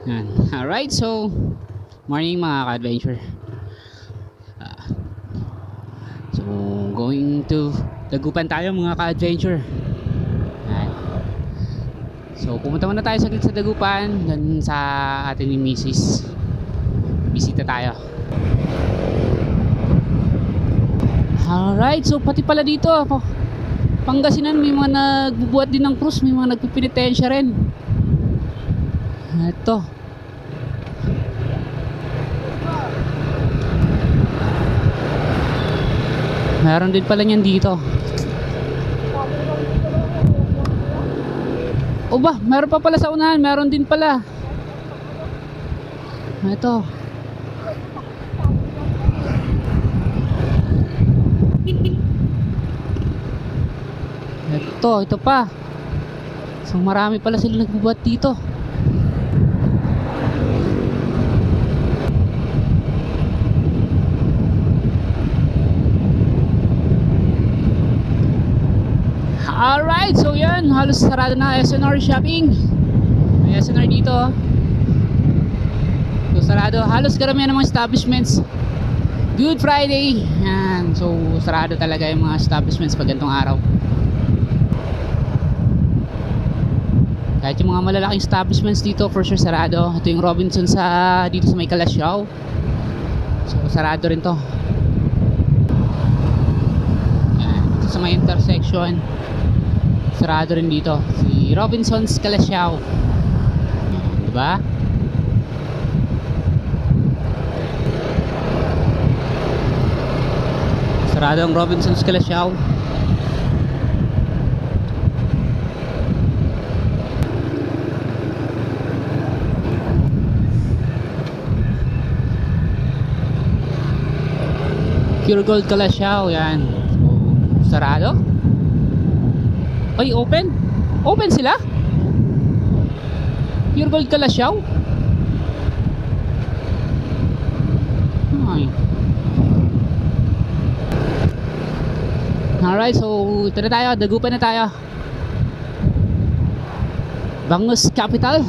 Yan. Alright, so morning mga ka-adventure. Ah, so going to Dagupan tayo mga ka-adventure. Yan. So pumunta muna tayo saglit sa Dagupan, dan sa atin ni Mrs. Bisita tayo. Alright, so pati pala dito Pangasinan may mga nagbubuhat din ng cruise, may mga nagpipinitensya rin. Ito. Meron din pala niyan dito. O ba, meron pa pala sa unahan, meron din pala. Ito. Ito pa. So marami pala sila nagbubuhat dito. Alright, so yan, halos sarado na SNR shopping. May SNR dito. So sarado, halos karamihan ng mga establishments. Good Friday. Yan, so sarado talaga yung mga establishments pag ganitong araw. Kahit yung mga malalaking establishments dito, for sure sarado. Ito yung Robinson dito sa may Calasiao. So sarado rin to. Yan, ito sa may intersection. Sarado rin dito si Robinson's Calasiao. Diba? Sarado ang Robinson's Calasiao. Pure Gold Calasiao, yan. So, sarado? Ay, open? Open sila? Pure Gold Calasiao? Ay. Alright, so ito na tayo, Dagupan na tayo. Bangus Capital.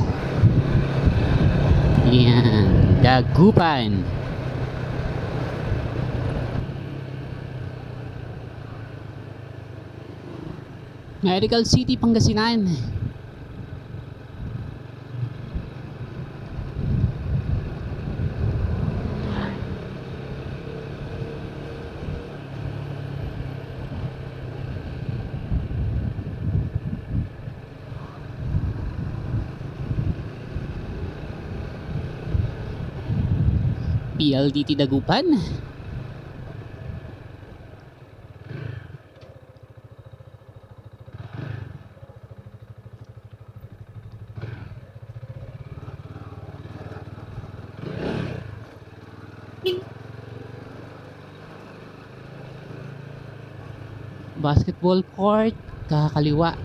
Yan, Dagupan. Medical City, Pangasinan. PLDT Dagupan. Basketball court, kakaliwa.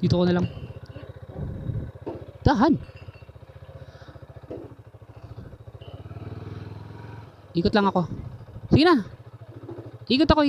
Dito ko na lang. Dahan. Ikot lang ako. Sige na. Ikot ako.